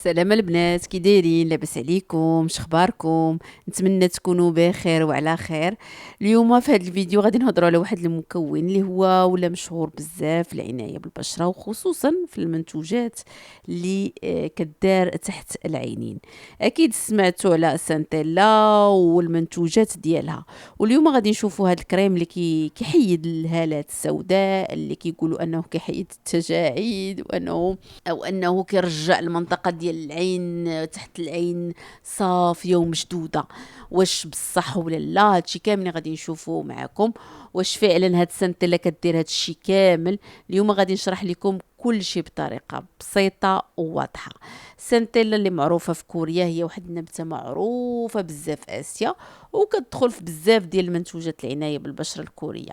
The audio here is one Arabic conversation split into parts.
سلام البنات، كي دايرين؟ لاباس عليكم؟ شخباركم؟ نتمنى تكونوا بخير وعلى خير. اليوم في هذا الفيديو غادي نهضروا على واحد المكون اللي هو ولا مشهور بزاف في العنايه بالبشره، وخصوصا في المنتوجات اللي كدار تحت العينين. اكيد سمعتوا على سانتيلا والمنتوجات ديالها، واليوم غادي نشوفوا هذا الكريم اللي كيحيد الهالات السوداء، اللي كيقولوا انه كيحيد التجاعيد، وانه كيرجع المنطقه ديال العين تحت العين صافيه ومشدوده. واش بصح ولا لا؟ هادشي كامل غادي نشوفوه معكم. واش فعلا هاد السنتله كدير هادشي كامل؟ اليوم غادي نشرح لكم كل شيء بطريقه بسيطه وواضحه. السنتيلا اللي معروفه في كوريا هي واحد النبته معروفه بزاف في اسيا، وكتدخل في بزاف ديال المنتوجات العنايه بالبشره الكوريه،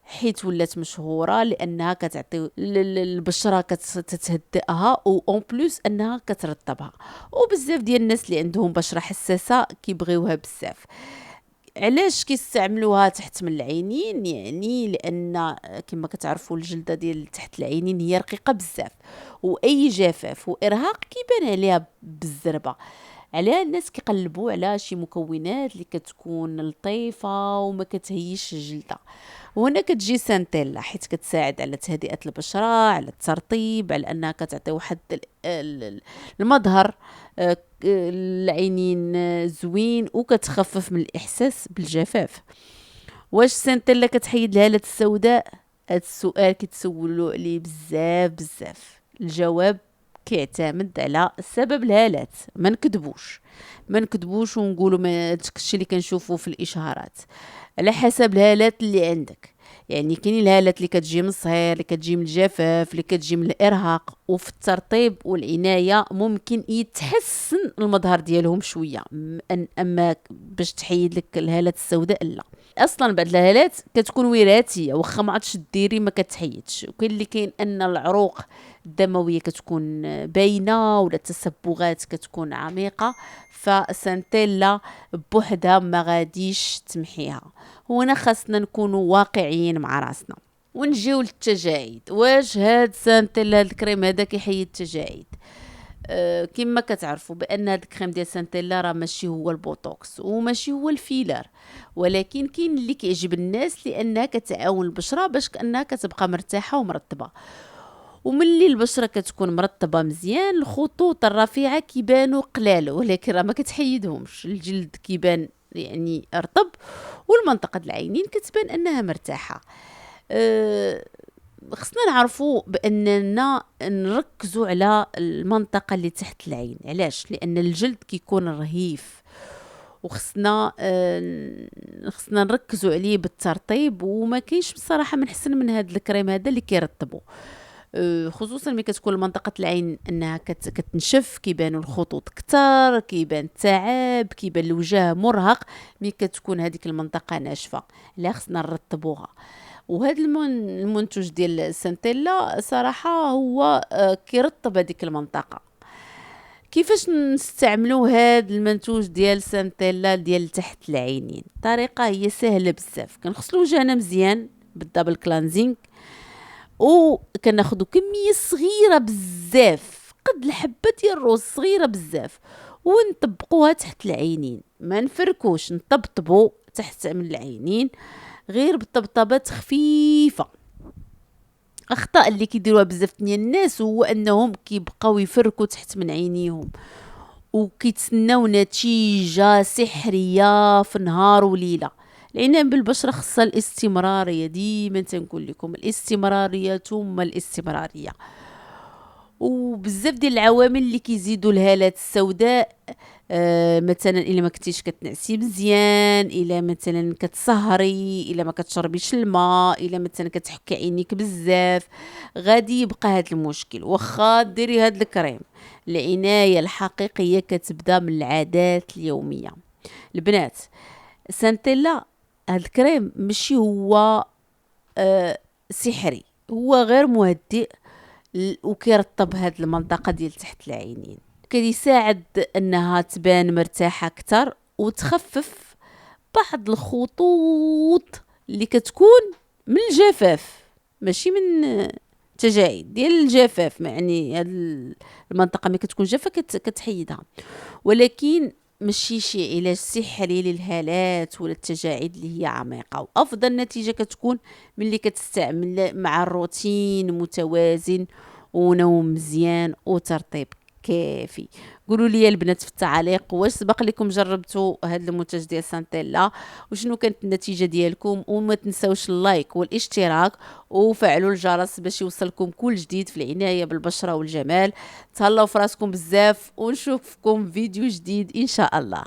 حيت ولات مشهوره لانها كتعطي البشره كتهدئها، و اون بليس انها كترطبها، وبزاف ديال الناس اللي عندهم بشره حساسه كيبغيوها بزاف. علاش كيستعملوها تحت من العينين؟ يعني لان كما كتعرفوا الجلده ديال تحت العينين هي رقيقه بزاف، واي جفاف وارهاق كيبان عليها بالزربه. عليها الناس كيقلبوا على شي مكونات اللي كتكون لطيفه وما كتهيش الجلده. وهنا كتجي سانتيلا، حيت كتساعد على تهدئه البشره، على الترطيب، على انها كتعطي واحد المظهر العينين زوين، وكتخفف من الاحساس بالجفاف. واش سانتيلا كتحيد الهالات السوداء؟ هاد السؤال كيتسولوا عليه بزاف بزاف. الجواب كيعتمد على سبب الهالات. ما نكذبوش ونقولوا ما داكشي اللي كنشوفوا في الاشهارات، على حسب الهالات اللي عندك. يعني كاين الهالات اللي كتجي من الصهير، اللي كتجي من الجفاف، اللي كتجي من الارهاق، وفي الترطيب والعنايه ممكن يتحسن المظهر ديالهم شويه. اما باش تحيد لك الهالات السوداء لا. اصلا بعض الهالات كتكون وراثيه، واخا ما عادش ديري ما كتحيدش. وكاين اللي كاين ان العروق الدمويه كتكون باينه، ولا التسبغات كتكون عميقه، فسانتيلا بوحدها ما غاديش تمحيها. هنا خاصنا نكونوا واقعيين مع راسنا. ونجيو للتجاعيد. واش هاد سانتيلا، هاد الكريم هذا كيحيد التجاعيد؟ كما كتعرفوا بان هاد الكريم ديال سانتيلا راه ماشي هو البوتوكس وماشي هو الفيلر، ولكن كاين اللي كيعجب الناس لانها كتعاون البشره باش كانها كتبقى مرتاحه ومرطبه. وملي البشره كتكون مرطبه مزيان، الخطوط الرفيعه كيبانوا قلال، ولكن راه ما كتحيدهمش. الجلد كيبان يعني رطب، والمنطقه د العينين كتبان انها مرتاحه. خصنا نعرفوا باننا نركزوا على المنطقه اللي تحت العين. علاش؟ لان الجلد كيكون رهيف، وخصنا نركزوا عليه بالترطيب. وما كاينش بصراحه من حسن من هذا الكريم هذا اللي كيرطبوا، خصوصا ملي كتكون منطقه العين انها كتنشف، كيبانوا الخطوط كتر، كيبان التعب، كيبان الوجه مرهق ملي كتكون هذيك المنطقه ناشفه. لا، خصنا نرطبوها. وهذا المنتوج ديال سانتيلا صراحه هو كيرطب هذيك المنطقه. كيفاش نستعملوا هذا المنتوج ديال سانتيلا ديال تحت العينين؟ الطريقه هي سهله بزاف. كنغسلوا وجهنا مزيان بالدبل كلانزينغ، وكناخذوا كميه صغيره بزاف قد الحبه ديال الروز، صغيره بزاف، ونطبقوها تحت العينين. ما نفركوش، نطبطبوا تحت من العينين غير بطبطبات خفيفه. اخطاء اللي كيديروها بزاف ديال الناس هو انهم كيبقاو يفركوا تحت من عينيهم، وكيتسناو نتيجه سحريه في نهار وليله. العنايه بالبشره خصها الاستمراريه. ديما تنقول لكم الاستمراريه ثم الاستمراريه. وبزاف ديال العوامل اللي كيزيدوا الهالات السوداء، مثلا الا ما كنتيش كتنعسي مزيان، الا مثلا كتسهري، الا ما كتشربيش الماء، الا مثلا كتحكي عينيك بزاف، غادي يبقى هذا المشكل. واخا ديري هذا الكريم، العنايه الحقيقيه كتبدا من العادات اليوميه. البنات، سانتيلا هذا الكريم ماشي هو سحري، هو غير مهدئ، وكيرطب هاد المنطقه ديال تحت العينين، كيساعد انها تبان مرتاحه اكثر، وتخفف بعض الخطوط اللي كتكون من الجفاف، ماشي من تجاعيد ديال الجفاف، يعني هاد المنطقة ملي كتكون جافة كتحيدها، ولكن ماشي شي علاج سحري للهالات ولا التجاعيد اللي هي عميقة، وأفضل نتيجة كتكون ملي كتستعمل مع الروتين متوازن ونوم مزيان وترطيب كافي. قولوا لي البنات في التعاليق واش سبق لكم جربتوا هذا المنتج ديال سانتيلا، وشنو كانت النتيجة ديالكم، وما تنساوش اللايك والاشتراك وفعلوا الجرس باش يوصلكم كل جديد في العناية بالبشرة والجمال. تهلاو فراسكم بزاف ونشوفكم فيديو جديد ان شاء الله.